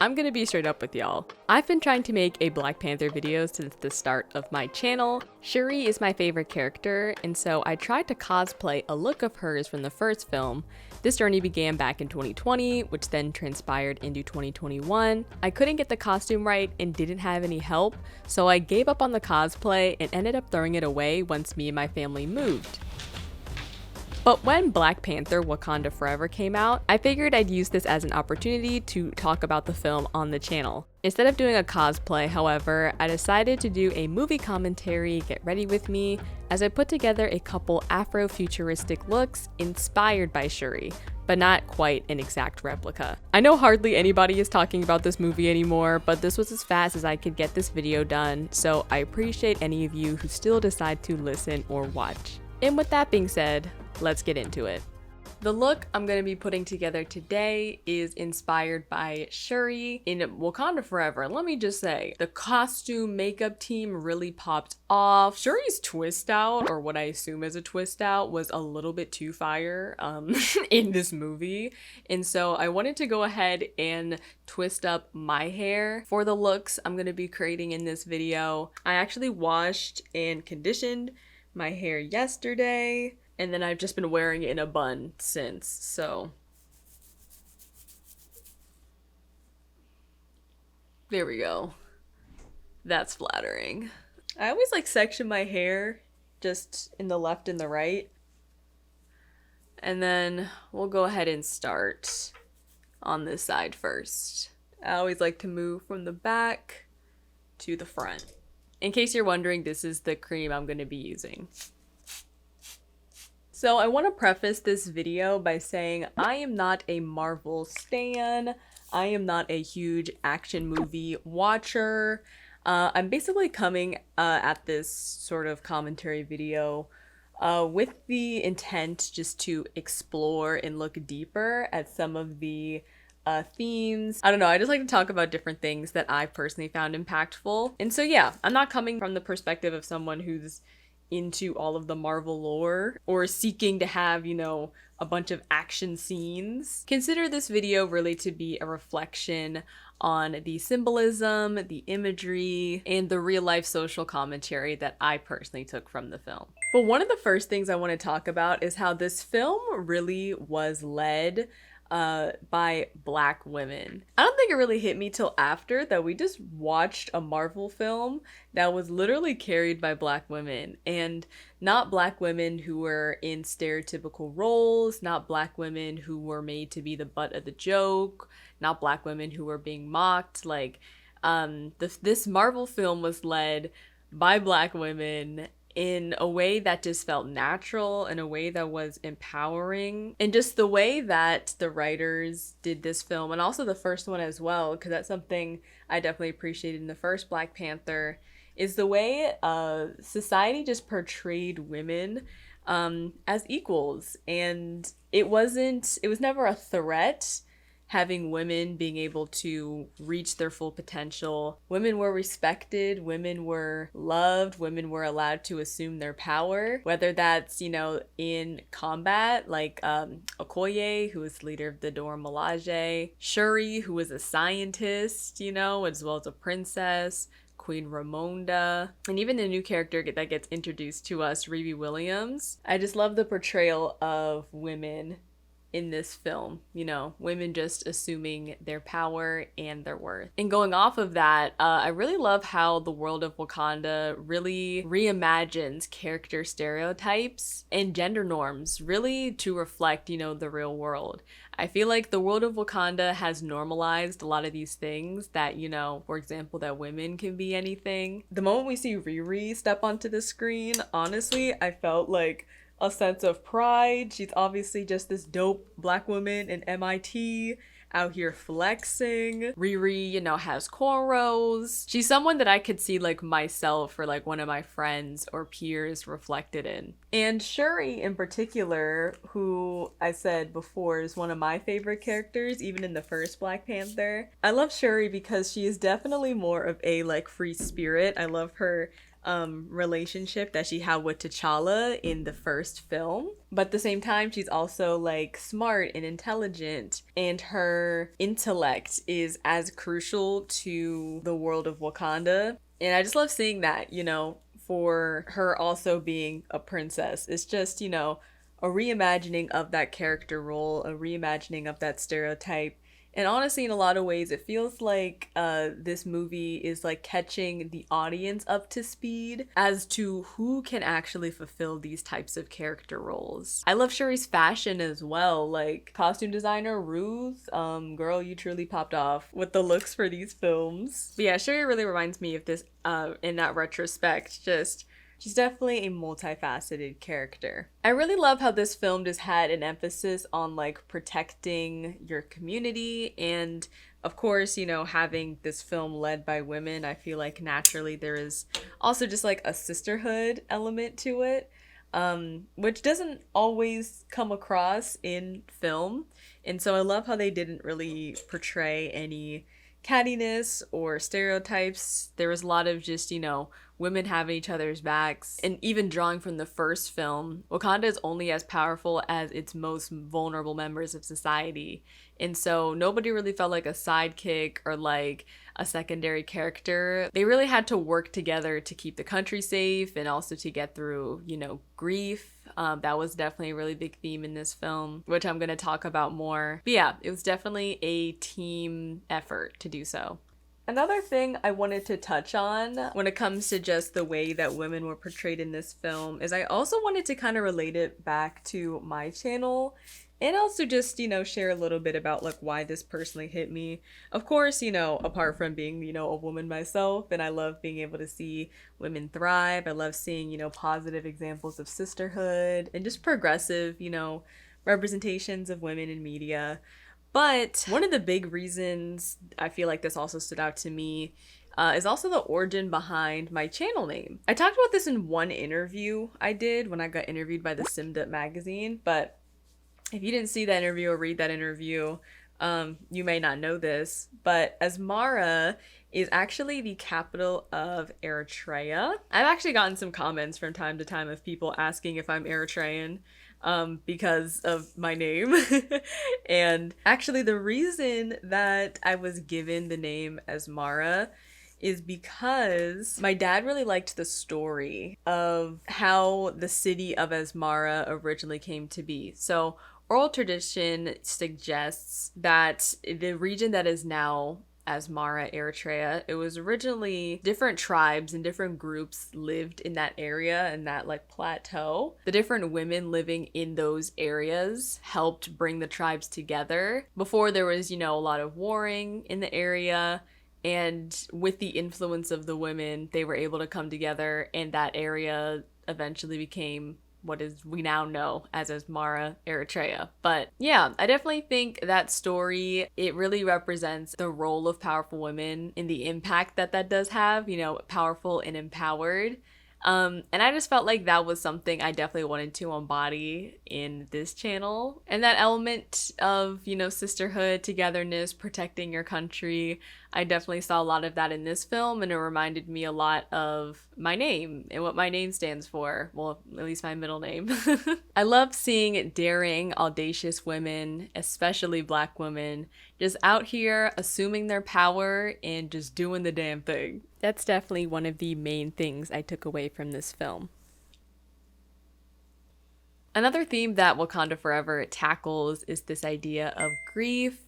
I'm gonna be straight up with y'all. I've been trying to make a Black Panther video since the start of my channel. Shuri is my favorite character, and so I tried to cosplay a look of hers from the first film. This journey began back in 2020, which then transpired into 2021. I couldn't get the costume right and didn't have any help, so I gave up on the cosplay and ended up throwing it away once me and my family moved. But when Black Panther Wakanda Forever came out, I figured I'd use this as an opportunity to talk about the film on the channel. Instead of doing a cosplay, however, I decided to do a movie commentary, get ready with me, as I put together a couple Afro-futuristic looks inspired by Shuri, but not quite an exact replica. I know hardly anybody is talking about this movie anymore, but this was as fast as I could get this video done, so I appreciate any of you who still decide to listen or watch. And with that being said, let's get into it. The look I'm going to be putting together today is inspired by Shuri in Wakanda Forever. Let me just say, the costume makeup team really popped off. Shuri's twist out, or what I assume is a twist out, was a little bit too fire in this movie. And so I wanted to go ahead and twist up my hair for the looks I'm going to be creating in this video. I actually washed and conditioned my hair yesterday, and then I've just been wearing it in a bun since, so there we go. That's flattering. I always like section my hair just in the left and the right, and then we'll go ahead and start on this side first. I always like to move from the back to the front. In case you're wondering, this is the cream I'm going to be using. So I want to preface this video by saying I am not a Marvel stan. I am not a huge action movie watcher. I'm basically coming at this sort of commentary video with the intent just to explore and look deeper at some of the themes. I don't know, I just like to talk about different things that I personally found impactful. And so yeah, I'm not coming from the perspective of someone who's into all of the Marvel lore or seeking to have, you know, a bunch of action scenes. Consider this video really to be a reflection on the symbolism, the imagery, and the real life social commentary that I personally took from the film. But one of the first things I want to talk about is how this film really was led by Black women. I don't think it really hit me till after that we just watched a Marvel film that was literally carried by Black women, and not Black women who were in stereotypical roles, not Black women who were made to be the butt of the joke, not Black women who were being mocked. Like, this Marvel film was led by Black women in a way that just felt natural, in a way that was empowering, and just the way that the writers did this film, and also the first one as well, because that's something I definitely appreciated in the first Black Panther, is the way society just portrayed women as equals. And it was never a threat having women being able to reach their full potential. Women were respected, women were loved, women were allowed to assume their power, whether that's, you know, in combat, like Okoye, who was the leader of the Dora Milaje, Shuri, who was a scientist, you know, as well as a princess, Queen Ramonda, and even a new character that gets introduced to us, Riri Williams. I just love the portrayal of women in this film, you know, women just assuming their power and their worth. And going off of that, I really love how the world of Wakanda really reimagines character stereotypes and gender norms, really to reflect, you know, the real world. I feel like the world of Wakanda has normalized a lot of these things that, you know, for example, that women can be anything. The moment we see Riri step onto the screen, honestly, I felt like a sense of pride. She's obviously just this dope Black woman in MIT out here flexing. Riri, you know, has cornrows. She's someone that I could see like myself or like one of my friends or peers reflected in. And Shuri in particular, who I said before is one of my favorite characters, even in the first Black Panther. I love Shuri because she is definitely more of a like free spirit. I love her relationship that she had with T'Challa in the first film. But at the same time, she's also like smart and intelligent, and her intellect is as crucial to the world of Wakanda. And I just love seeing that, you know, for her also being a princess. It's just, you know, a reimagining of that character role, a reimagining of that stereotype. And honestly, in a lot of ways, it feels like this movie is like catching the audience up to speed as to who can actually fulfill these types of character roles. I love Shuri's fashion as well. Like, costume designer Ruth, girl, you truly popped off with the looks for these films. But yeah, Shuri really reminds me of this in that retrospect. Just she's definitely a multifaceted character. I really love how this film just had an emphasis on like protecting your community, and of course, you know, having this film led by women, I feel like naturally there is also just like a sisterhood element to it, which doesn't always come across in film. And so I love how they didn't really portray any cattiness or stereotypes. There was a lot of just, you know, women having each other's backs. And even drawing from the first film, Wakanda is only as powerful as its most vulnerable members of society. And so nobody really felt like a sidekick or like a secondary character. They really had to work together to keep the country safe and also to get through, you know, grief. That was definitely a really big theme in this film, which I'm going to talk about more. But yeah, it was definitely a team effort to do so. Another thing I wanted to touch on when it comes to just the way that women were portrayed in this film is I also wanted to kind of relate it back to my channel, and also just, you know, share a little bit about like why this personally hit me. Of course, you know, apart from being, you know, a woman myself, and I love being able to see women thrive. I love seeing, you know, positive examples of sisterhood and just progressive, you know, representations of women in media. But one of the big reasons I feel like this also stood out to me is also the origin behind my channel name. I talked about this in one interview I did when I got interviewed by the Simdip magazine, but if you didn't see that interview or read that interview, you may not know this, but Asmara is actually the capital of Eritrea. I've actually gotten some comments from time to time of people asking if I'm Eritrean because of my name. And actually the reason that I was given the name Asmara is because my dad really liked the story of how the city of Asmara originally came to be. So oral tradition suggests that the region that is now Asmara, Eritrea, it was originally different tribes and different groups lived in that area and that like plateau. The different women living in those areas helped bring the tribes together. Before there was, you know, a lot of warring in the area, and with the influence of the women, they were able to come together, and that area eventually became what is we now know as Asmara, Eritrea. But yeah, I definitely think that story, it really represents the role of powerful women and the impact that that does have, you know, powerful and empowered. And I just felt like that was something I definitely wanted to embody in this channel. And that element of, you know, sisterhood, togetherness, protecting your country, I definitely saw a lot of that in this film, and it reminded me a lot of my name and what my name stands for. Well, at least my middle name. I love seeing daring, audacious women, especially Black women, just out here assuming their power and just doing the damn thing. That's definitely one of the main things I took away from this film. Another theme that Wakanda Forever tackles is this idea of grief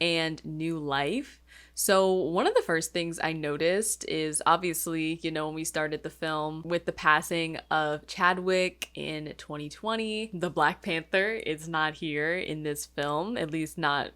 and new life. So one of the first things I noticed is obviously, you know, when we started the film with the passing of Chadwick in 2020, the Black Panther is not here in this film, at least not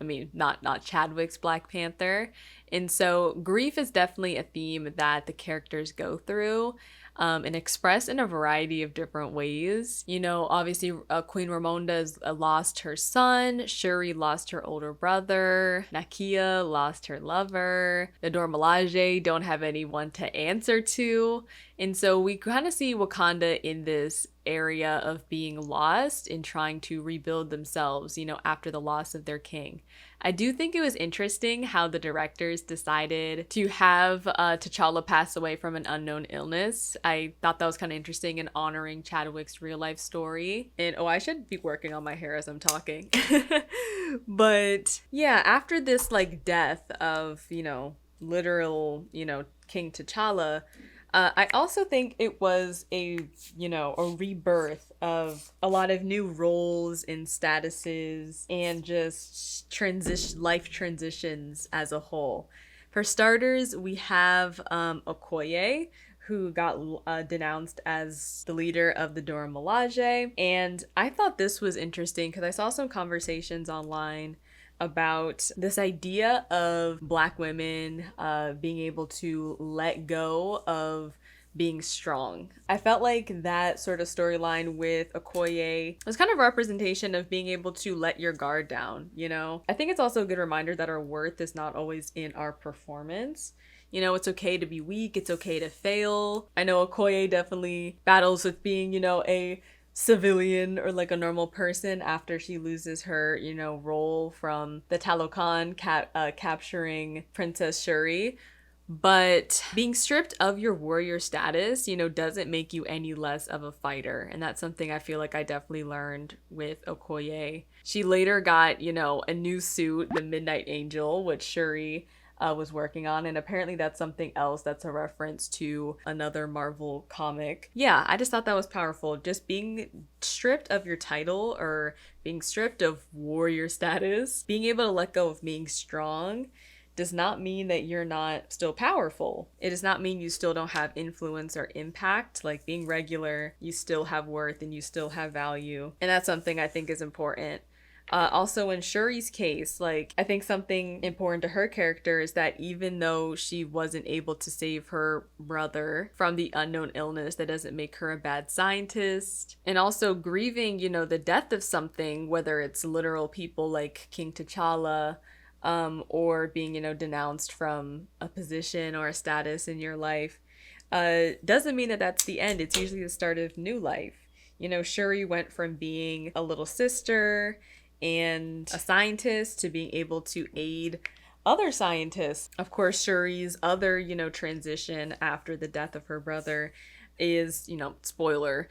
Chadwick's Black Panther. And so grief is definitely a theme that the characters go through. And expressed in a variety of different ways. You know, obviously Queen Ramonda's lost her son, Shuri lost her older brother, Nakia lost her lover, the Dora Milaje don't have anyone to answer to. And so we kind of see Wakanda in this area of being lost and trying to rebuild themselves, you know, after the loss of their king. I do think it was interesting how the directors decided to have T'Challa pass away from an unknown illness. I thought that was kind of interesting in honoring Chadwick's real life story. And oh, I should be working on my hair as I'm talking. But yeah, after this like death of, literal, King T'Challa, I also think it was a rebirth of a lot of new roles and statuses and just life transitions as a whole. For starters, we have Okoye, who got denounced as the leader of the Dora Milaje. And I thought this was interesting because I saw some conversations online about this idea of Black women being able to let go of being strong. I felt like that sort of storyline with Okoye was kind of a representation of being able to let your guard down, I think it's also a good reminder that our worth is not always in our performance. It's okay to be weak. It's okay to fail. I know Okoye definitely battles with being, a civilian or like a normal person after she loses her, role from the Talokan capturing Princess Shuri. But being stripped of your warrior status, doesn't make you any less of a fighter. And that's something I feel like I definitely learned with Okoye. She later got, a new suit, the Midnight Angel, which Shuri was working on, and apparently that's something else that's a reference to another Marvel comic. Yeah, I just thought that was powerful. Just being stripped of your title or being stripped of warrior status, being able to let go of being strong does not mean that you're not still powerful. It does not mean you still don't have influence or impact. Like being regular, you still have worth and you still have value. And that's something I think is important. Also in Shuri's case, I think something important to her character is that even though she wasn't able to save her brother from the unknown illness, that doesn't make her a bad scientist. And also grieving, the death of something, whether it's literal people like King T'Challa, or being, denounced from a position or a status in your life, doesn't mean that that's the end. It's usually the start of new life. Shuri went from being a little sister and a scientist to being able to aid other scientists. Of course, Shuri's other, transition after the death of her brother is, spoiler,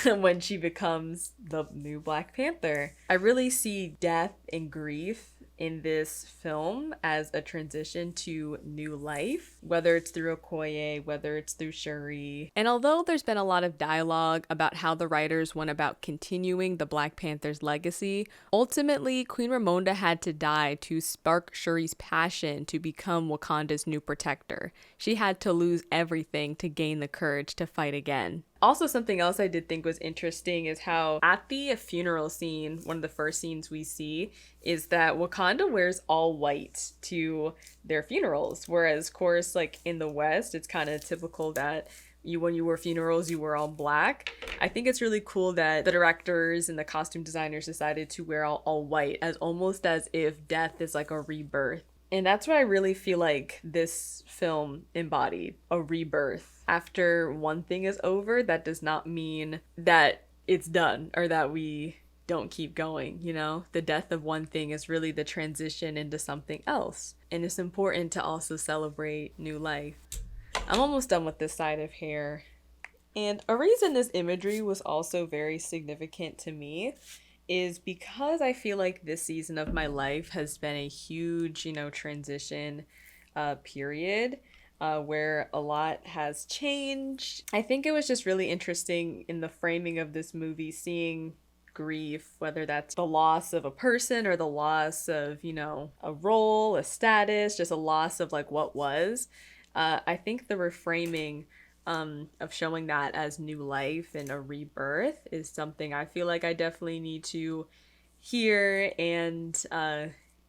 when she becomes the new Black Panther. I really see death and grief in this film as a transition to new life, whether it's through Okoye, whether it's through Shuri. And although there's been a lot of dialogue about how the writers went about continuing the Black Panther's legacy, ultimately Queen Ramonda had to die to spark Shuri's passion to become Wakanda's new protector. She had to lose everything to gain the courage to fight again. Also, something else I did think was interesting is how at the funeral scene, one of the first scenes we see, is that Wakanda wears all white to their funerals. Whereas, of course, in the West, it's kind of typical that when you wear funerals, you wear all black. I think it's really cool that the directors and the costume designers decided to wear all white, almost as if death is like a rebirth. And that's what I really feel like this film embodied, a rebirth. After one thing is over, that does not mean that it's done or that we don't keep going, The death of one thing is really the transition into something else. And it's important to also celebrate new life. I'm almost done with this side of hair. And a reason this imagery was also very significant to me is because I feel like this season of my life has been a huge, transition period where a lot has changed. I think it was just really interesting in the framing of this movie, seeing grief, whether that's the loss of a person or the loss of, a role, a status, just a loss of what was. I think the reframing of showing that as new life and a rebirth is something I feel like I definitely need to hear and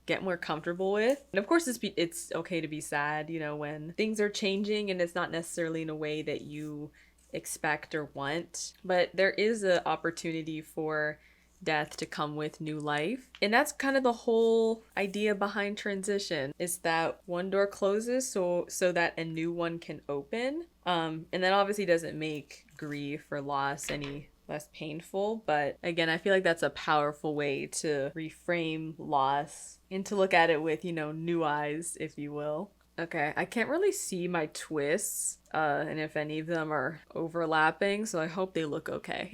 get more comfortable with. And of course, it's okay to be sad, when things are changing and it's not necessarily in a way that you expect or want. But there is an opportunity for death to come with new life. And that's kind of the whole idea behind transition, is that one door closes so that a new one can open. And that obviously doesn't make grief or loss any less painful. But again, I feel like that's a powerful way to reframe loss and to look at it with, new eyes, if you will. Okay, I can't really see my twists, and if any of them are overlapping, so I hope they look okay.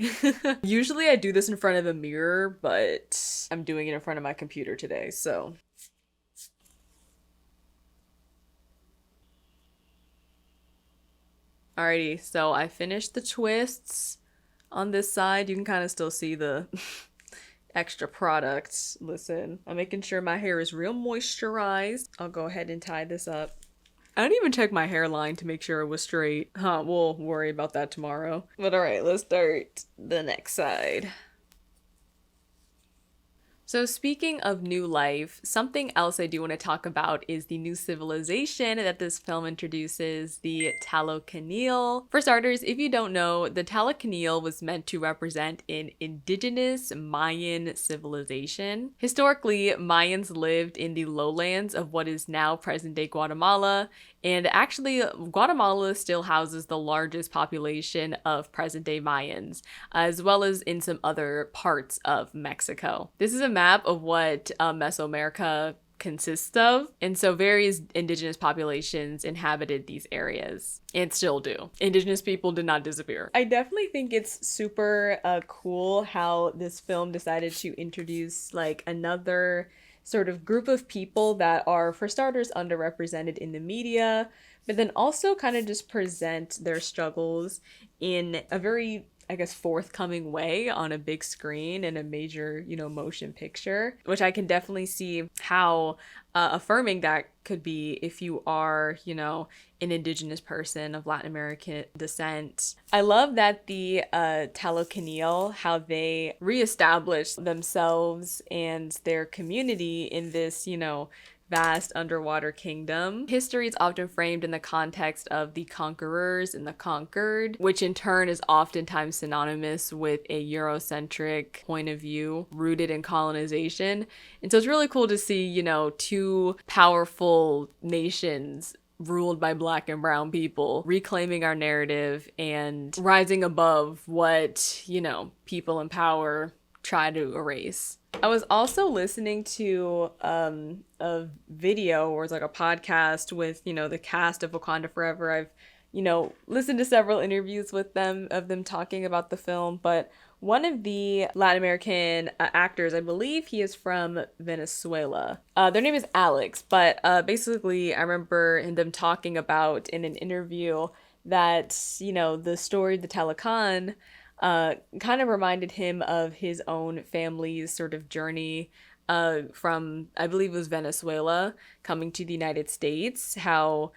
Usually I do this in front of a mirror, but I'm doing it in front of my computer today, so. Alrighty, so I finished the twists on this side. You can kind of still see the extra product. Listen, I'm making sure my hair is real moisturized. I'll go ahead and tie this up. I didn't even check my hairline to make sure it was straight. We'll worry about that tomorrow. But alright, let's start the next side. So speaking of new life, something else I do want to talk about is the new civilization that this film introduces, the Talokan. For starters, if you don't know, the Talokan was meant to represent an indigenous Mayan civilization. Historically, Mayans lived in the lowlands of what is now present-day Guatemala, and actually, Guatemala still houses the largest population of present-day Mayans, as well as in some other parts of Mexico. This is a map of what Mesoamerica consists of, and so various indigenous populations inhabited these areas and still do. Indigenous people did not disappear. I definitely think it's super cool how this film decided to introduce like another sort of group of people that are, for starters, underrepresented in the media, but then also kind of just present their struggles in a very, I guess, forthcoming way on a big screen in a major, motion picture, which I can definitely see how affirming that could be if you are, an indigenous person of Latin American descent. I love that the Talokan, how they reestablished themselves and their community in this, vast underwater kingdom. History is often framed in the context of the conquerors and the conquered, which in turn is oftentimes synonymous with a Eurocentric point of view rooted in colonization. And so it's really cool to see, two powerful nations ruled by Black and brown people reclaiming our narrative and rising above what, people in power try to erase. I was also listening to a video or it's like a podcast with, the cast of Wakanda Forever. I've, listened to several interviews with them of them talking about the film, but one of the Latin American actors, I believe he is from Venezuela. Their name is Alex, but basically I remember them talking about in an interview that, the story of the Talokan kind of reminded him of his own family's sort of journey from, I believe it was Venezuela, coming to the United States, how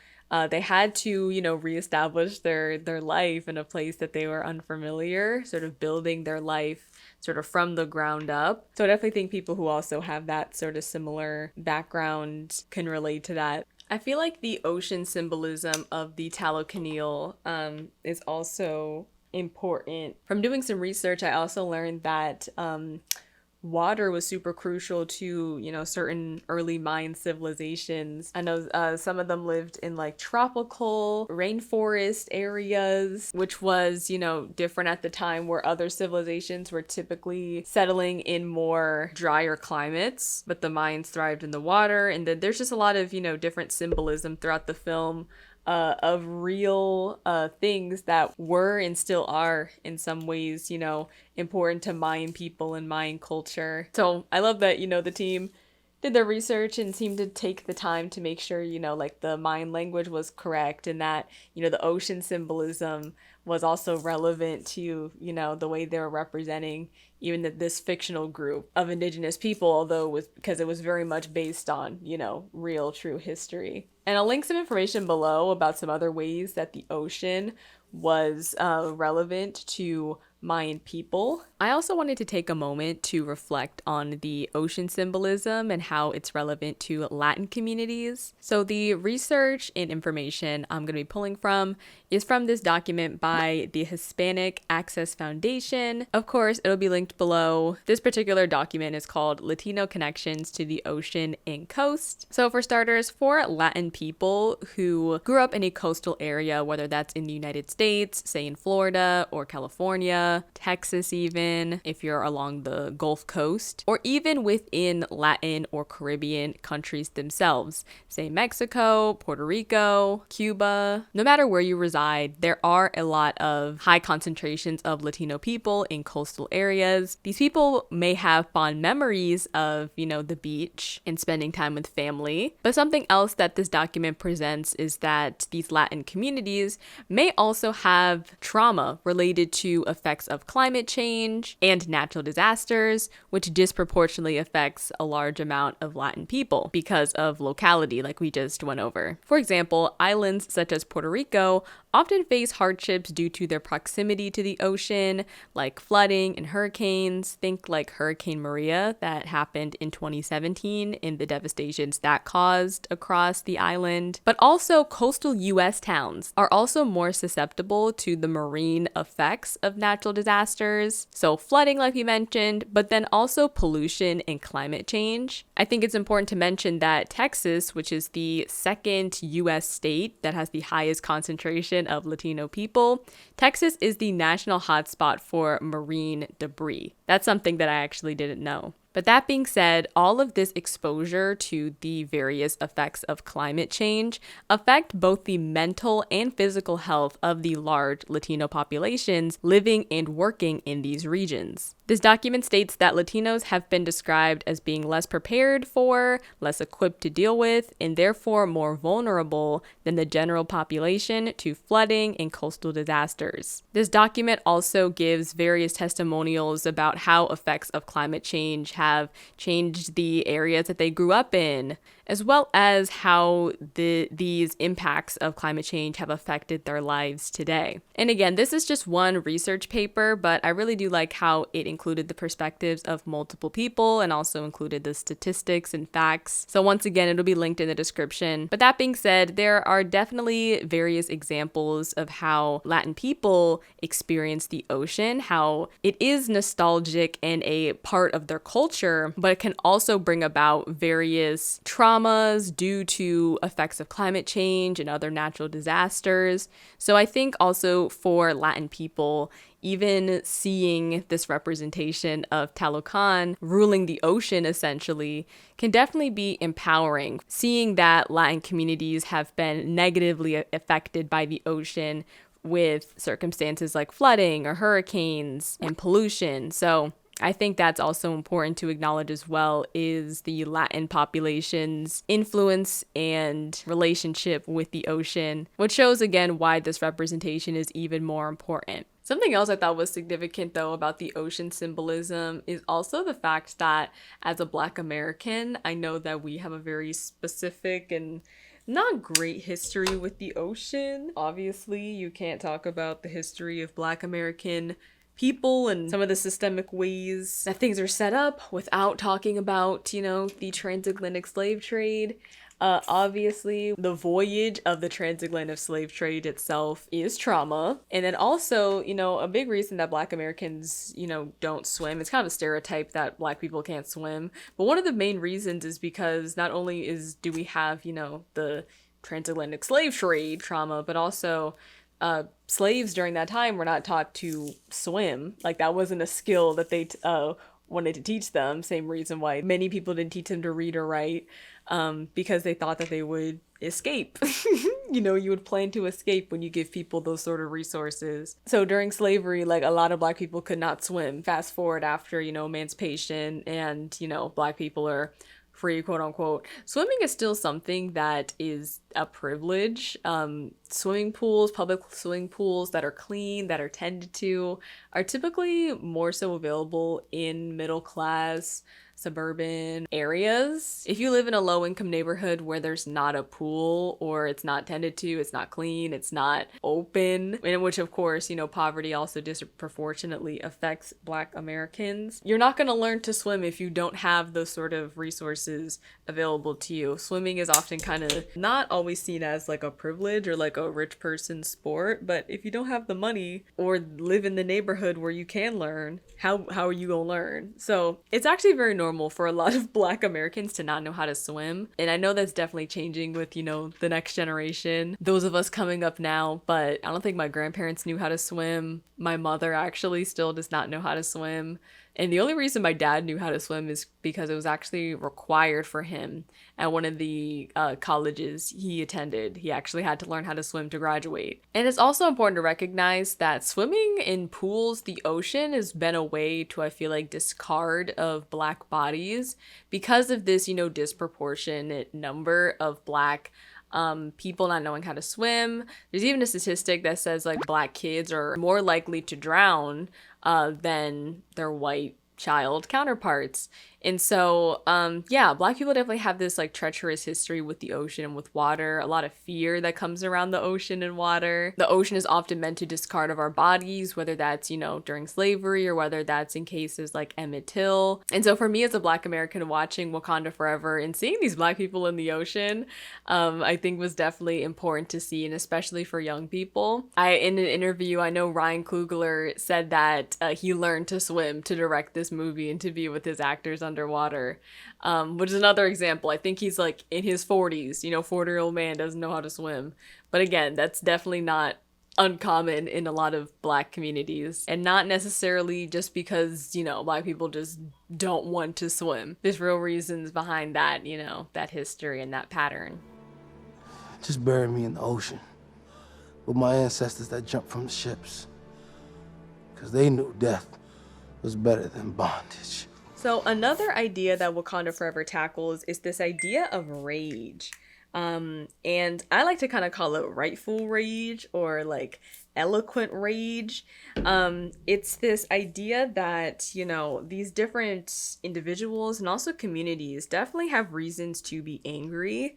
they had to, reestablish their life in a place that they were unfamiliar, sort of building their life sort of from the ground up. So I definitely think people who also have that sort of similar background can relate to that. I feel like the ocean symbolism of the Talokan is also important. From doing some research, I also learned that water was super crucial to, certain early Mayan civilizations. I know some of them lived in like tropical rainforest areas, which was, different at the time where other civilizations were typically settling in more drier climates, but the Mayans thrived in the water. And then there's just a lot of, different symbolism throughout the film of real things that were and still are in some ways, important to Mayan people and Mayan culture. So I love that, the team did their research and seemed to take the time to make sure, like the Mayan language was correct and that, the ocean symbolism was also relevant to, the way they were representing even this fictional group of indigenous people, although it was because it was very much based on, real, true history. And I'll link some information below about some other ways that the ocean was relevant to Mayan people. I also wanted to take a moment to reflect on the ocean symbolism and how it's relevant to Latin communities. So the research and information I'm going to be pulling from is from this document by the Hispanic Access Foundation. Of course, it'll be linked below. This particular document is called Latino Connections to the Ocean and Coast. So for starters, for Latin people who grew up in a coastal area, whether that's in the United States, say in Florida or California, Texas even, if you're along the Gulf Coast, or even within Latin or Caribbean countries themselves, say Mexico, Puerto Rico, Cuba, no matter where you reside, there are a lot of high concentrations of Latino people in coastal areas. These people may have fond memories of, the beach and spending time with family, but something else that this document presents is that these Latin communities may also have trauma related to effects of climate change and natural disasters, which disproportionately affects a large amount of Latin people because of locality, like we just went over. For example, islands such as Puerto Rico often face hardships due to their proximity to the ocean, like flooding and hurricanes. Think like Hurricane Maria that happened in 2017 and the devastations that caused across the island. But also coastal US towns are also more susceptible to the marine effects of natural disasters. So flooding, like we mentioned, but then also pollution and climate change. I think it's important to mention that Texas, which is the second US state that has the highest concentration of Latino people, Texas is the national hotspot for marine debris. That's something that I actually didn't know. But that being said, all of this exposure to the various effects of climate change affect both the mental and physical health of the large Latino populations living and working in these regions. This document states that Latinos have been described as being less prepared for, less equipped to deal with, and therefore more vulnerable than the general population to flooding and coastal disasters. This document also gives various testimonials about how effects of climate change have changed the areas that they grew up in, as well as how these impacts of climate change have affected their lives today. And again, this is just one research paper, but I really do like how it included the perspectives of multiple people and also included the statistics and facts. So once again, it'll be linked in the description. But that being said, there are definitely various examples of how Latin people experience the ocean, how it is nostalgic and a part of their culture, but it can also bring about various traumas due to effects of climate change and other natural disasters. So I think also for Latin people, even seeing this representation of Talokan ruling the ocean essentially can definitely be empowering. Seeing that Latin communities have been negatively affected by the ocean with circumstances like flooding or hurricanes and pollution. So I think that's also important to acknowledge as well, is the Latin population's influence and relationship with the ocean, which shows again why this representation is even more important. Something else I thought was significant though about the ocean symbolism is also the fact that as a Black American, I know that we have a very specific and not great history with the ocean. Obviously, you can't talk about the history of Black American people and some of the systemic ways that things are set up without talking about, the transatlantic slave trade. Obviously, the voyage of the transatlantic slave trade itself is trauma. And then also, a big reason that Black Americans, don't swim, it's kind of a stereotype that Black people can't swim. But one of the main reasons is because not only do we have, the transatlantic slave trade trauma, but also slaves during that time were not taught to swim. Like, that wasn't a skill that they wanted to teach them. Same reason why many people didn't teach them to read or write, because they thought that they would escape. You would plan to escape when you give people those sort of resources. So during slavery, like, a lot of Black people could not swim. Fast forward after, emancipation and, Black people are free, quote unquote. Swimming is still something that is a privilege. Swimming pools, public swimming pools that are clean, that are tended to, are typically more so available in middle class suburban areas. If you live in a low-income neighborhood where there's not a pool, or it's not tended to, it's not clean, it's not open, in which of course, poverty also disproportionately affects Black Americans, you're not going to learn to swim if you don't have those sort of resources available to you. Swimming is often kind of not always seen as like a privilege or like a rich person sport, but if you don't have the money or live in the neighborhood where you can learn, how are you gonna learn? So it's actually very normal for a lot of Black Americans to not know how to swim. And I know that's definitely changing with, the next generation, those of us coming up now, but I don't think my grandparents knew how to swim. My mother actually still does not know how to swim. And the only reason my dad knew how to swim is because it was actually required for him at one of the colleges he attended. He actually had to learn how to swim to graduate. And it's also important to recognize that swimming in pools, the ocean, has been a way to, I feel like, discard of Black bodies because of this, disproportionate number of Black people not knowing how to swim. There's even a statistic that says like Black kids are more likely to drown than their white child counterparts. And so, Black people definitely have this like treacherous history with the ocean and with water, a lot of fear that comes around the ocean and water. The ocean is often meant to discard of our bodies, whether that's, during slavery or whether that's in cases like Emmett Till. And so for me as a Black American watching Wakanda Forever and seeing these Black people in the ocean, I think was definitely important to see, and especially for young people. In an interview, I know Ryan Coogler said that he learned to swim to direct this movie and to be with his actors underwater, which is another example. I think he's like in his 40s, 40-year-old man doesn't know how to swim. But again, that's definitely not uncommon in a lot of Black communities, and not necessarily just because, Black people just don't want to swim. There's real reasons behind that, that history and that pattern. Just bury me in the ocean with my ancestors that jumped from the ships, because they knew death was better than bondage. So another idea that Wakanda Forever tackles is this idea of rage. And I like to kind of call it rightful rage, or like eloquent rage. It's this idea that, these different individuals and also communities definitely have reasons to be angry.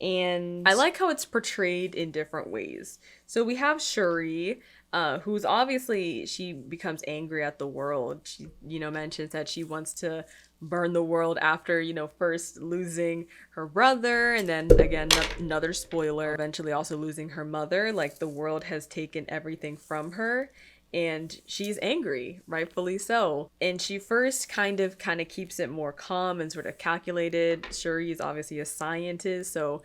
And I like how it's portrayed in different ways. So we have Shuri, who's obviously, she becomes angry at the world. She, mentions that she wants to burn the world after, first losing her brother, and then again, another spoiler, eventually also losing her mother. Like, the world has taken everything from her, and she's angry, rightfully so. And she first kind of keeps it more calm and sort of calculated. Shuri is obviously a scientist, so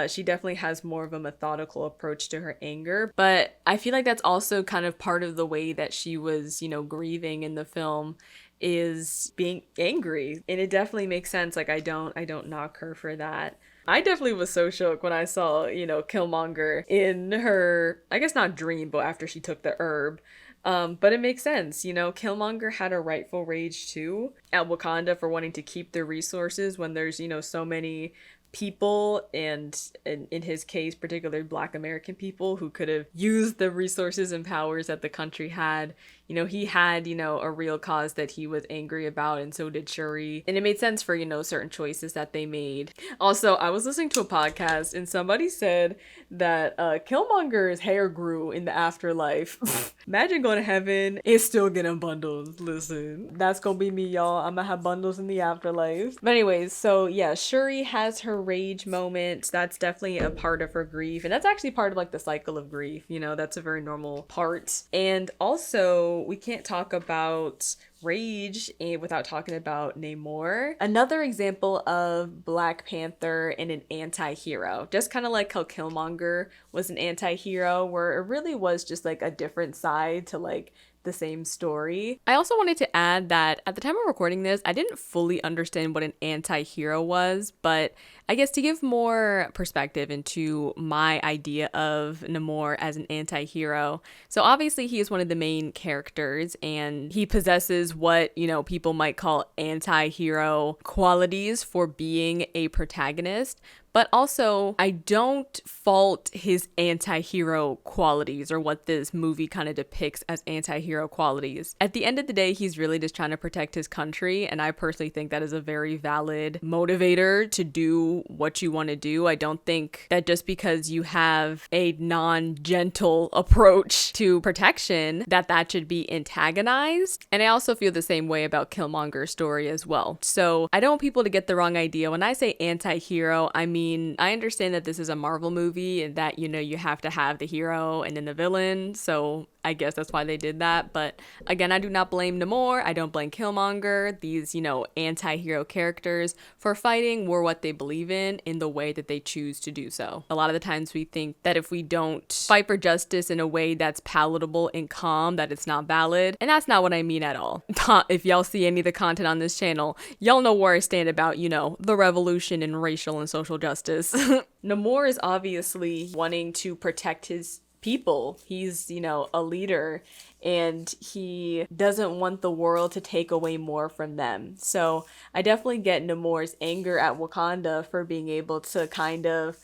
she definitely has more of a methodical approach to her anger. But I feel like that's also kind of part of the way that she was, grieving in the film, is being angry. And it definitely makes sense. Like, I don't knock her for that. I definitely was so shook when I saw, Killmonger in her, I guess not dream, but after she took the herb. But it makes sense, Killmonger had a rightful rage too at Wakanda for wanting to keep the resources when there's, so many people, and in his case, particularly Black American people, who could have used the resources and powers that the country had. He had, a real cause that he was angry about, and so did Shuri. And it made sense for, certain choices that they made. Also, I was listening to a podcast, and somebody said that Killmonger's hair grew in the afterlife. Imagine going to heaven and still getting bundles. Listen, that's gonna be me, y'all. I'm gonna have bundles in the afterlife. But anyways, so yeah, Shuri has her rage moment. That's definitely a part of her grief, and that's actually part of like the cycle of grief. That's a very normal part. And also, we can't talk about rage without talking about Namor. Another example of Black Panther and an anti-hero. Just kind of like how Killmonger was an anti-hero, where it really was just like a different side to like the same story. I also wanted to add that at the time of recording this, I didn't fully understand what an anti-hero was, but I guess to give more perspective into my idea of Namor as an anti-hero. So obviously he is one of the main characters, and he possesses what, people might call anti-hero qualities for being a protagonist. But also, I don't fault his anti-hero qualities or what this movie kind of depicts as anti-hero qualities. At the end of the day, he's really just trying to protect his country, and I personally think that is a very valid motivator to do what you want to do. I don't think that just because you have a non-gentle approach to protection that should be antagonized. And I also feel the same way about Killmonger's story as well. So I don't want people to get the wrong idea. When I say anti-hero, I mean, I understand that this is a Marvel movie and that, you know, you have to have the hero and then the villain. So I guess that's why they did that. But again, I do not blame Namor. I don't blame Killmonger. These, you know, anti-hero characters for fighting war what they believe in the way that they choose to do so. A lot of the times we think that if we don't fight for justice in a way that's palatable and calm, that it's not valid. And that's not what I mean at all. If y'all see any of the content on this channel, y'all know where I stand about, you know, the revolution in racial and social justice. Namor is obviously wanting to protect his people. He's, you know, a leader, and he doesn't want the world to take away more from them. So I definitely get Namor's anger at Wakanda for being able to kind of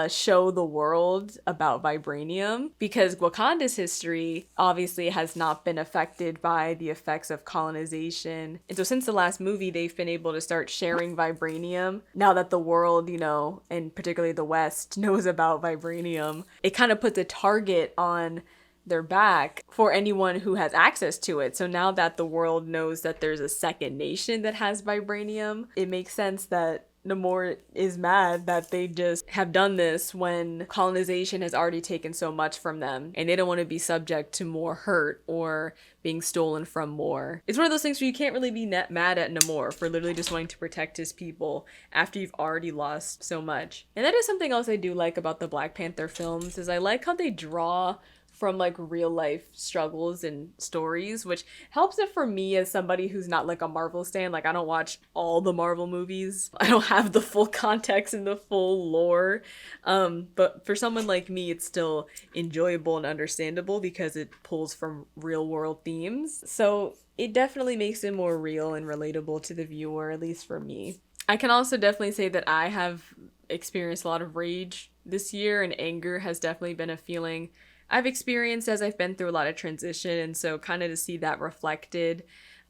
show the world about vibranium, because Wakanda's history obviously has not been affected by the effects of colonization. And so since the last movie, they've been able to start sharing vibranium. Now that the world, you know, and particularly the West, knows about vibranium, it kind of puts a target on their back for anyone who has access to it. So now that the world knows that there's a second nation that has vibranium, it makes sense that Namor is mad that they just have done this when colonization has already taken so much from them, and they don't want to be subject to more hurt or being stolen from more. It's one of those things where you can't really be mad at Namor for literally just wanting to protect his people after you've already lost so much. And that is something else I do like about the Black Panther films, is I like how they draw from like real life struggles and stories, which helps it for me as somebody who's not like a Marvel stan. Like, I don't watch all the Marvel movies. I don't have the full context and the full lore. But for someone like me, it's still enjoyable and understandable because it pulls from real world themes. So it definitely makes it more real and relatable to the viewer, at least for me. I can also definitely say that I have experienced a lot of rage this year, and anger has definitely been a feeling I've experienced as I've been through a lot of transition, and so kind of to see that reflected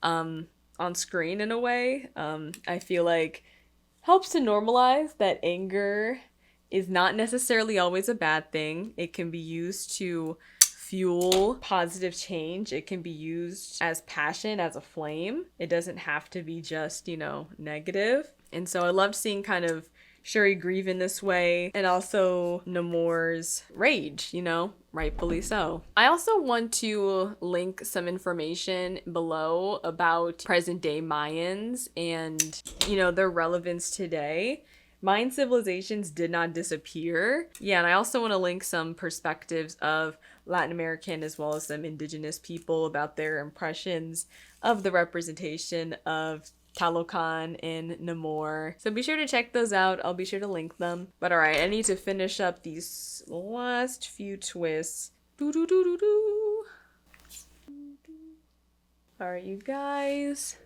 on screen in a way, I feel like helps to normalize that anger is not necessarily always a bad thing. It can be used to fuel positive change. It can be used as passion, as a flame. It doesn't have to be just, you know, negative. And so I loved seeing kind of Shuri grieve in this way, and also Namor's rage, you know, rightfully so. I also want to link some information below about present day Mayans and, you know, their relevance today. Mayan civilizations did not disappear. Yeah, and I also want to link some perspectives of Latin American as well as some indigenous people about their impressions of the representation of Talokan and Namor. So be sure to check those out. I'll be sure to link them. But alright, I need to finish up these last few twists. Alright, you guys.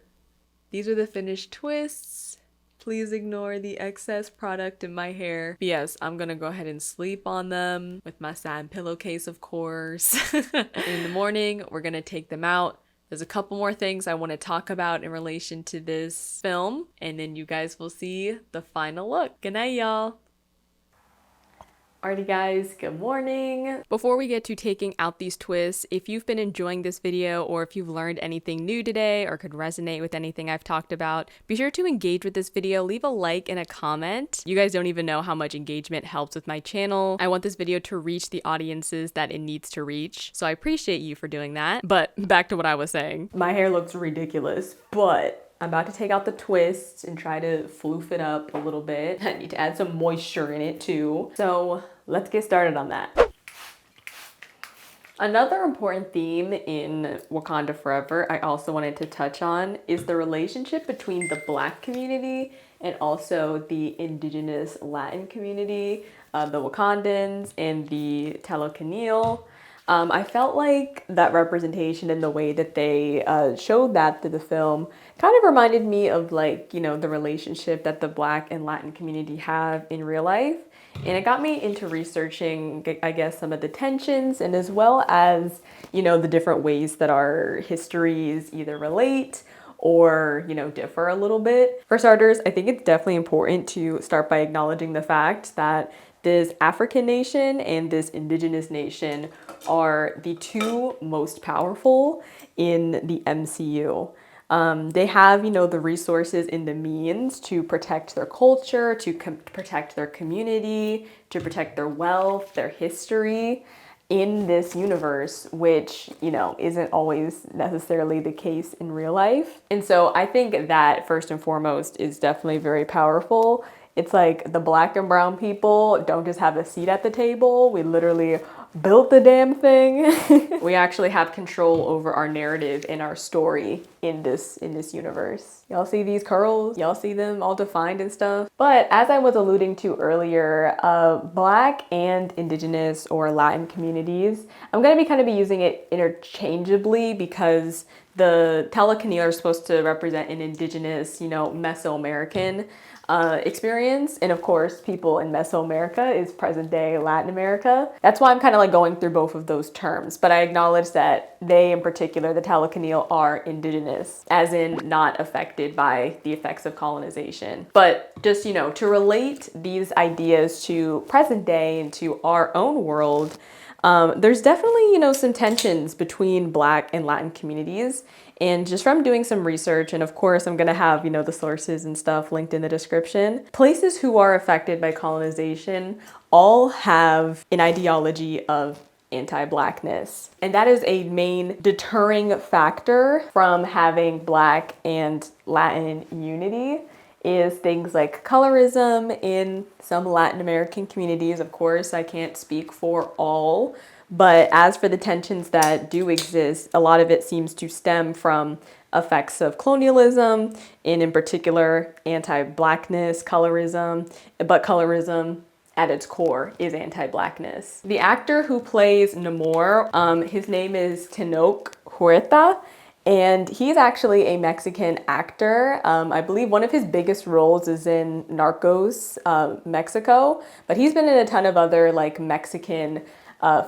These are the finished twists. Please ignore the excess product in my hair. But yes, I'm gonna go ahead and sleep on them with my satin pillowcase, of course. In the morning, we're gonna take them out. There's a couple more things I want to talk about in relation to this film, and then you guys will see the final look. Good night, y'all. Alrighty guys, good morning. Before we get to taking out these twists, if you've been enjoying this video or if you've learned anything new today or could resonate with anything I've talked about, be sure to engage with this video, leave a like and a comment. You guys don't even know how much engagement helps with my channel. I want this video to reach the audiences that it needs to reach, so I appreciate you for doing that. But back to what I was saying. My hair looks ridiculous, but I'm about to take out the twists and try to floof it up a little bit. I need to add some moisture in it too. So let's get started on that. Another important theme in Wakanda Forever I also wanted to touch on is the relationship between the Black community and also the Indigenous Latin community, the Wakandans and the Talokan. I felt like that representation and the way that they showed that through the film kind of reminded me of like, you know, the relationship that the Black and Latin community have in real life. And it got me into researching, I guess, some of the tensions and as well as, you know, the different ways that our histories either relate or, you know, differ a little bit. For starters, I think it's definitely important to start by acknowledging the fact that this African nation and this Indigenous nation are the two most powerful in the MCU. They have, you know, the resources and the means to protect their culture, to protect their community, to protect their wealth, their history in this universe, which, you know, isn't always necessarily the case in real life. And so I think that first and foremost is definitely very powerful. It's like the Black and brown people don't just have a seat at the table. We literally built the damn thing. We actually have control over our narrative and our story in this universe. Y'all see these curls? Y'all see them all defined and stuff? But as I was alluding to earlier, Black and Indigenous or Latin communities, I'm gonna be kind of using it interchangeably because the Talokan are supposed to represent an Indigenous, you know, Mesoamerican experience. And of course, people in Mesoamerica is present day Latin America. That's why I'm kind of like going through both of those terms. But I acknowledge that they, in particular, the Talokan are indigenous, as in not affected by the effects of colonization. But just, you know, to relate these ideas to present day and to our own world, there's definitely, you know, some tensions between Black and Latin communities. And just from doing some research, and of course, I'm going to have, you know, the sources and stuff linked in the description, places who are affected by colonization all have an ideology of anti-Blackness. And that is a main deterring factor from having Black and Latin unity is things like colorism in some Latin American communities. Of course, I can't speak for all, but as for the tensions that do exist, a lot of it seems to stem from effects of colonialism, and in particular, anti-Blackness, colorism, but colorism at its core is anti-Blackness. The actor who plays Namor, his name is Tenoch Huerta, and he's actually a Mexican actor. I believe one of his biggest roles is in Narcos, Mexico, but he's been in a ton of other like Mexican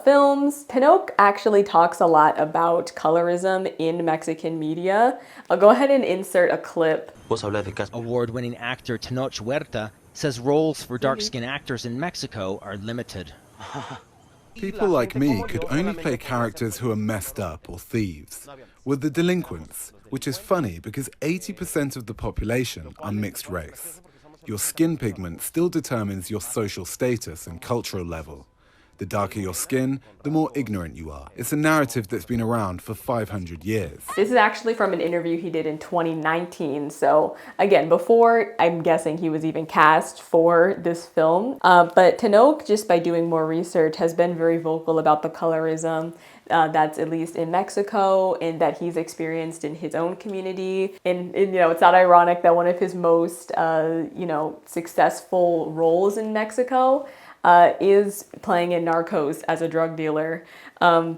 films. Tenoch actually talks a lot about colorism in Mexican media. I'll go ahead and insert a clip. Award-winning actor Tenoch Huerta says roles for dark-skinned actors in Mexico are limited. People like me could only play characters who are messed up or thieves. We're the delinquents, which is funny because 80% of the population are mixed race. Your skin pigment still determines your social status and cultural level. The darker your skin, the more ignorant you are. It's a narrative that's been around for 500 years. This is actually from an interview he did in 2019. So again, before I'm guessing he was even cast for this film. But Tenoch, just by doing more research, has been very vocal about the colorism that's at least in Mexico and that he's experienced in his own community. And you know, it's not ironic that one of his most, you know, successful roles in Mexico is playing in Narcos as a drug dealer,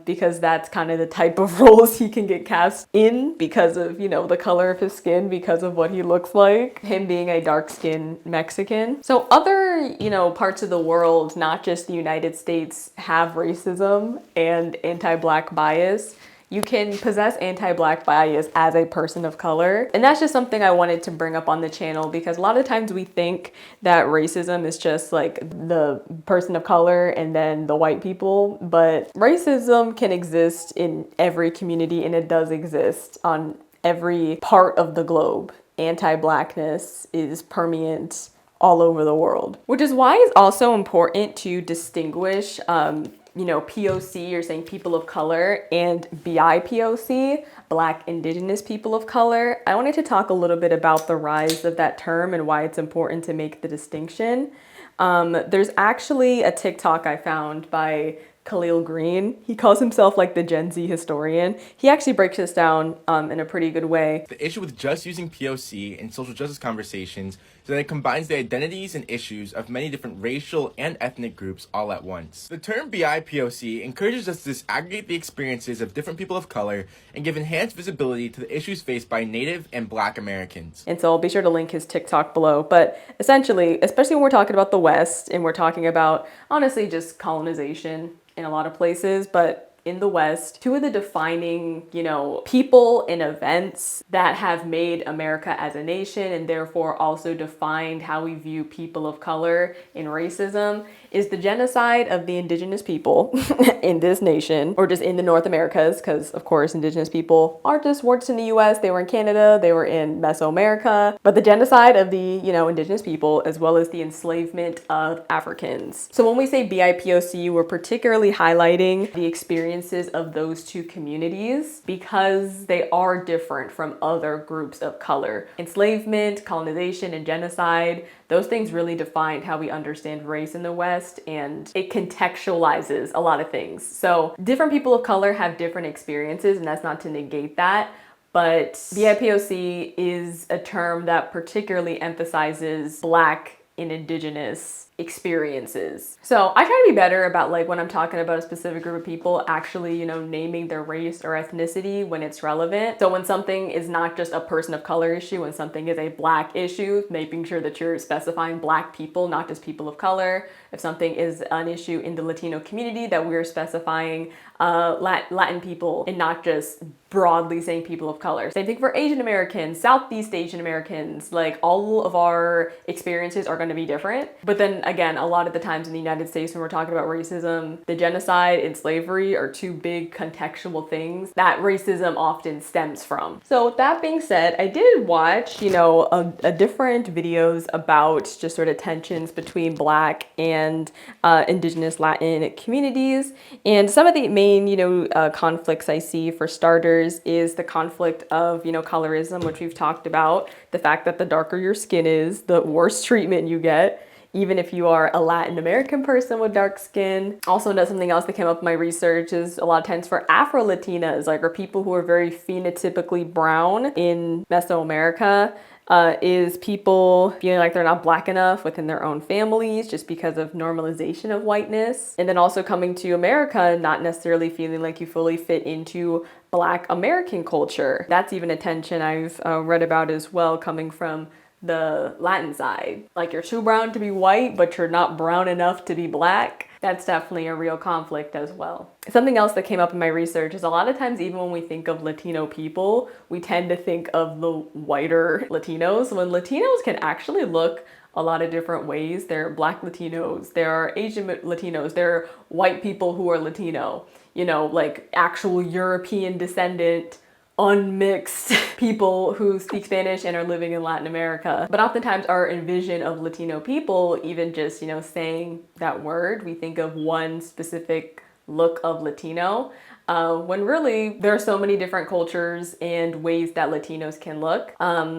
because that's kind of the type of roles he can get cast in because of, you know, the color of his skin, because of what he looks like, him being a dark-skinned Mexican. So other, you know, parts of the world, not just the United States, have racism and anti-Black bias. You can possess anti-Black bias as a person of color. And that's just something I wanted to bring up on the channel because a lot of times we think that racism is just like the person of color and then the white people, but racism can exist in every community and it does exist on every part of the globe. Anti-Blackness is permeant all over the world, which is why it's also important to distinguish you know, POC, you're saying people of color, and BIPOC, Black Indigenous people of color. I wanted to talk a little bit about the rise of that term and why it's important to make the distinction. There's actually a TikTok I found by Khalil Green. He calls himself like the Gen Z historian. He actually breaks this down in a pretty good way. The issue with just using POC in social justice conversations is that it combines the identities and issues of many different racial and ethnic groups all at once. The term BIPOC encourages us to disaggregate the experiences of different people of color and give enhanced visibility to the issues faced by Native and Black Americans. And so I'll be sure to link his TikTok below. But essentially, especially when we're talking about the West and we're talking about, honestly, just colonization in a lot of places, but in the West, two of the defining, people and events that have made America as a nation and therefore also defined how we view people of color in racism is the genocide of the indigenous people in this nation, or just in the North Americas, because of course indigenous people aren't just in the US, they were in Canada, they were in Mesoamerica, but the genocide of the, indigenous people, as well as the enslavement of Africans. So when we say BIPOC, we're particularly highlighting the experiences of those two communities because they are different from other groups of color. Enslavement, colonization, and genocide, those things really defined how we understand race in the West, and it contextualizes a lot of things. So different people of color have different experiences, and that's not to negate that. But BIPOC is a term that particularly emphasizes Black and Indigenous experiences. So I try to be better about, like, when I'm talking about a specific group of people, actually, naming their race or ethnicity when it's relevant. So when something is not just a person of color issue, when something is a Black issue, making sure that you're specifying Black people, not just people of color. If something is an issue in the Latino community, that we're specifying Latin people and not just broadly saying people of color. Same thing for Asian Americans, Southeast Asian Americans, like all of our experiences are going to be different. But then again, a lot of the times in the United States when we're talking about racism, the genocide and slavery are two big contextual things that racism often stems from. So with that being said, I did watch, a different videos about just sort of tensions between Black and Indigenous Latin communities. And some of the main, conflicts I see, for starters, is the conflict of, colorism, which we've talked about. The fact that the darker your skin is, the worse treatment you get, even if you are a Latin American person with dark skin. Also, something else that came up in my research is a lot of times for Afro-Latinas, or people who are very phenotypically brown in Mesoamerica, is people feeling like they're not Black enough within their own families just because of normalization of whiteness. And then also coming to America, not necessarily feeling like you fully fit into Black American culture. That's even a tension I've read about as well, coming from the Latin side. Like, you're too brown to be white, but you're not brown enough to be Black. That's definitely a real conflict as well. Something else that came up in my research is a lot of times, even when we think of Latino people, we tend to think of the whiter Latinos, when Latinos can actually look a lot of different ways. There are Black Latinos, there are Asian Latinos, there are white people who are Latino, like actual European descendant, unmixed people who speak Spanish and are living in Latin America. But oftentimes our envision of Latino people, even just, saying that word, we think of one specific look of Latino, when really there are so many different cultures and ways that Latinos can look.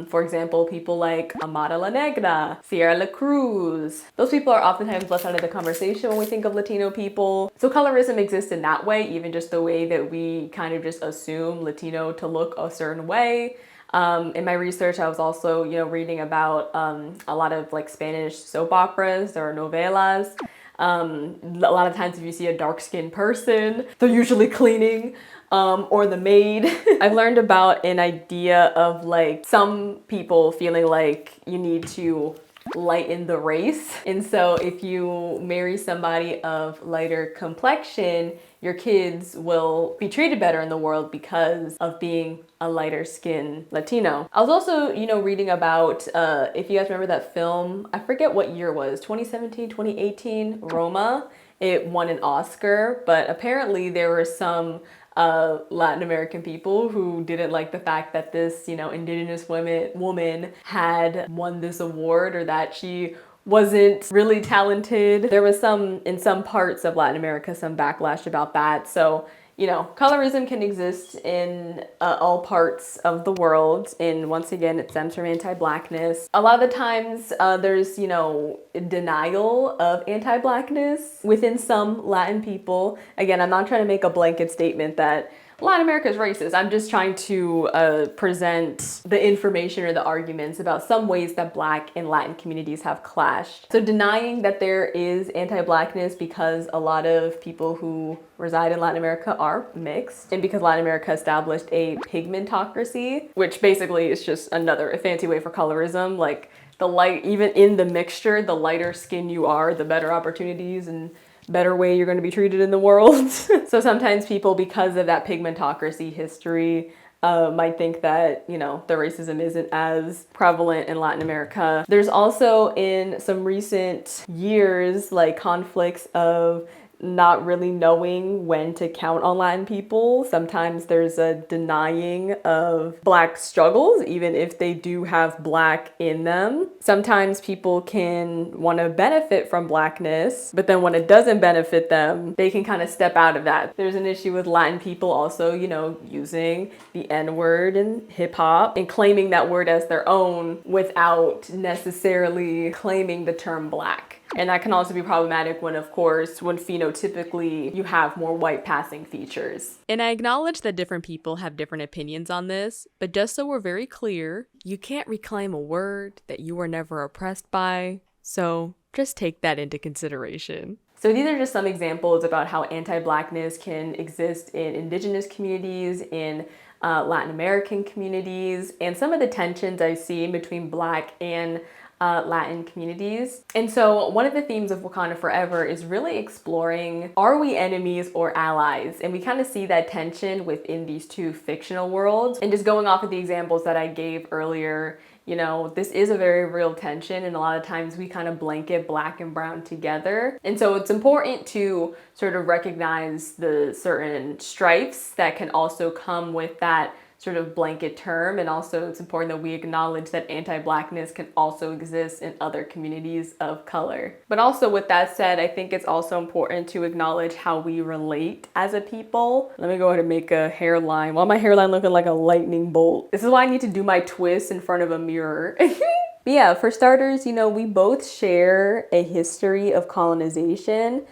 For example, people like Amara La Negra, Sierra La Cruz, those people are oftentimes left out of the conversation when we think of Latino people. So colorism exists in that way, even just the way that we kind of just assume Latino to look a certain way. In my research, I was also, reading about a lot of like Spanish soap operas or novelas. A lot of times if you see a dark-skinned person, they're usually cleaning, or the maid. I've learned about an idea of like some people feeling like you need to lighten the race. And so if you marry somebody of lighter complexion, your kids will be treated better in the world because of being a lighter skin Latino. I was also, reading about, if you guys remember that film, I forget what year it was, 2017, 2018, Roma. It won an Oscar, but apparently there were some Latin American people who didn't like the fact that this, indigenous woman had won this award, or that she wasn't really talented. There was in some parts of Latin America, some backlash about that. So, you know, colorism can exist in all parts of the world. And once again, it stems from anti-Blackness. A lot of the times there's, you know, denial of anti-Blackness within some Latin people. Again, I'm not trying to make a blanket statement that Latin America is racist. I'm just trying to present the information or the arguments about some ways that Black and Latin communities have clashed. So denying that there is anti-Blackness because a lot of people who reside in Latin America are mixed, and because Latin America established a pigmentocracy, which basically is just a fancy way for colorism. Like the light, even in the mixture, the lighter skin you are, the better opportunities and better way you're going to be treated in the world. So sometimes people, because of that pigmentocracy history, might think that, you know, the racism isn't as prevalent in Latin America. There's also in some recent years, like conflicts of not really knowing when to count on Latin people. Sometimes there's a denying of Black struggles, even if they do have Black in them. Sometimes people can want to benefit from Blackness, but then when it doesn't benefit them, they can kind of step out of that. There's an issue with Latin people also, you know, using the N-word in hip hop and claiming that word as their own without necessarily claiming the term Black. And that can also be problematic when, of course, when phenotypically you have more white passing features. And I acknowledge that different people have different opinions on this, but just so we're very clear, you can't reclaim a word that you were never oppressed by, so just take that into consideration. So these are just some examples about how anti-Blackness can exist in Indigenous communities, in Latin American communities, and some of the tensions I see between Black and Latin communities. And so one of the themes of Wakanda Forever is really exploring, are we enemies or allies? And we kind of see that tension within these two fictional worlds. And just going off of the examples that I gave earlier, you know, this is a very real tension, and a lot of times we kind of blanket Black and brown together. And so it's important to sort of recognize the certain stripes that can also come with that sort of blanket term, and also it's important that we acknowledge that anti-Blackness can also exist in other communities of color. But also with that said, I think it's also important to acknowledge how we relate as a people. Let me go ahead and make a hairline. Why my hairline looking like a lightning bolt? This is why I need to do my twist in front of a mirror. But yeah, for starters, you know, we both share a history of colonization.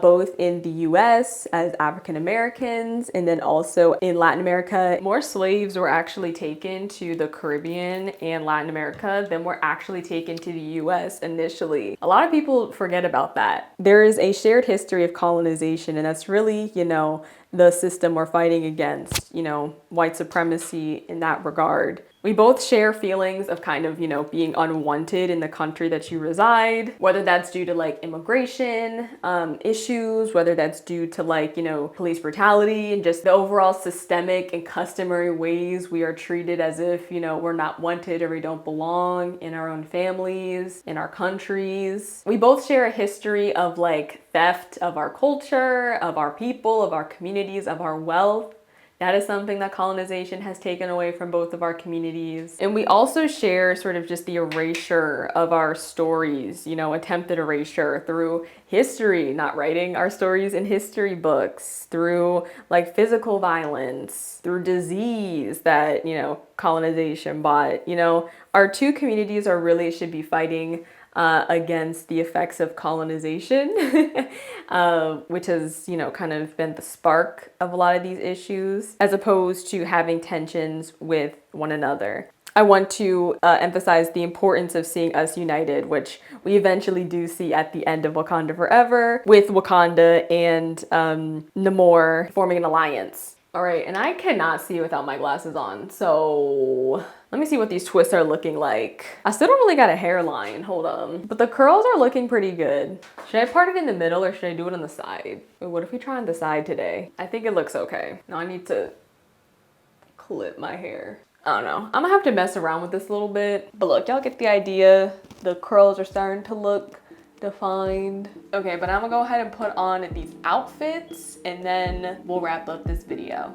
Both in the US as African Americans, and then also in Latin America. More slaves were actually taken to the Caribbean and Latin America than were actually taken to the US initially. A lot of people forget about that. There is a shared history of colonization, and that's really, you know, the system we're fighting against, you know, white supremacy in that regard. We both share feelings of kind of, you know, being unwanted in the country that you reside, whether that's due to like immigration issues, whether that's due to like, you know, police brutality and just the overall systemic and customary ways we are treated as if, you know, we're not wanted or we don't belong in our own families, in our countries. We both share a history of like theft of our culture, of our people, of our communities, of our wealth. That is something that colonization has taken away from both of our communities. And we also share sort of just the erasure of our stories, you know, attempted erasure through history, not writing our stories in history books, through like physical violence, through disease that, you know, colonization brought. You know, our two communities are really should be fighting against the effects of colonization, which has, you know, kind of been the spark of a lot of these issues, as opposed to having tensions with one another. I want to emphasize the importance of seeing us united, which we eventually do see at the end of Wakanda Forever, with Wakanda and Namor forming an alliance. All right, and I cannot see without my glasses on, so let me see what these twists are looking like. I still don't really got a hairline, hold on. But the curls are looking pretty good. Should I part it in the middle or should I do it on the side? Wait, what if we try on the side today? I think it looks okay. Now I need to clip my hair. I don't know. I'm gonna have to mess around with this a little bit. But look, y'all get the idea. The curls are starting to look defined. Okay, but I'm gonna go ahead and put on these outfits and then we'll wrap up this video.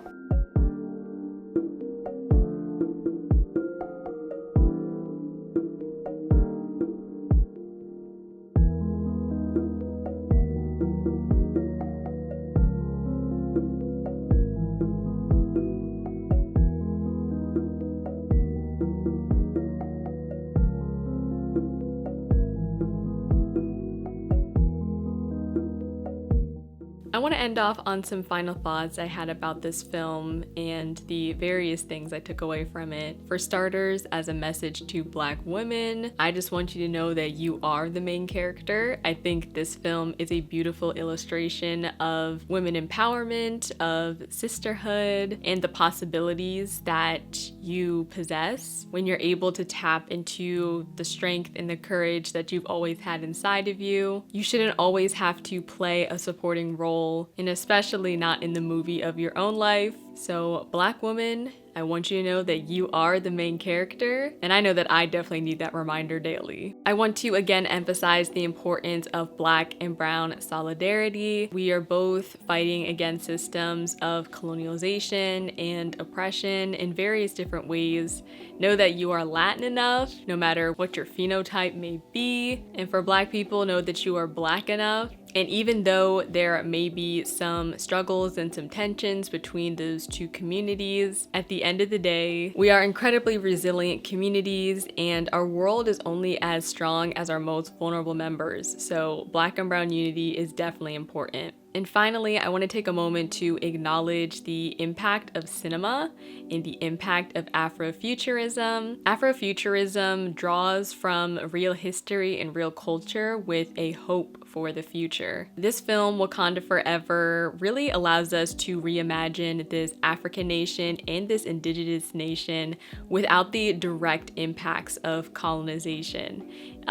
I want to end off on some final thoughts I had about this film and the various things I took away from it. For starters, as a message to Black women, I just want you to know that you are the main character. I think this film is a beautiful illustration of women empowerment, of sisterhood, and the possibilities that you possess when you're able to tap into the strength and the courage that you've always had inside of you. You shouldn't always have to play a supporting role, and especially not in the movie of your own life. So Black woman, I want you to know that you are the main character, and I know that I definitely need that reminder daily. I want to again emphasize the importance of Black and brown solidarity. We are both fighting against systems of colonialization and oppression in various different ways. Know that you are Latin enough, no matter what your phenotype may be, and for Black people, know that you are Black enough. And even though there may be some struggles and some tensions between those two communities, at the end of the day, we are incredibly resilient communities, and our world is only as strong as our most vulnerable members. So Black and brown unity is definitely important. And finally, I want to take a moment to acknowledge the impact of cinema and the impact of Afrofuturism. Afrofuturism draws from real history and real culture with a hope for the future. This film, Wakanda Forever, really allows us to reimagine this African nation and this indigenous nation without the direct impacts of colonization.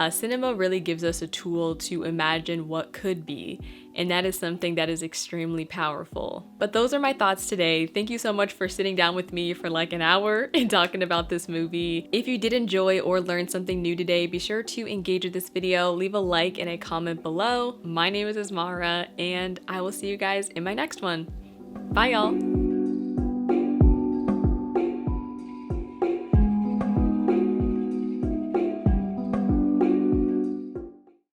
Cinema really gives us a tool to imagine what could be, and that is something that is extremely powerful. But those are my thoughts today. Thank you so much for sitting down with me for like an hour and talking about this movie. If you did enjoy or learn something new today, be sure to engage with this video, leave a like and a comment below. My name is Asmara, and I will see you guys in my next one. Bye y'all.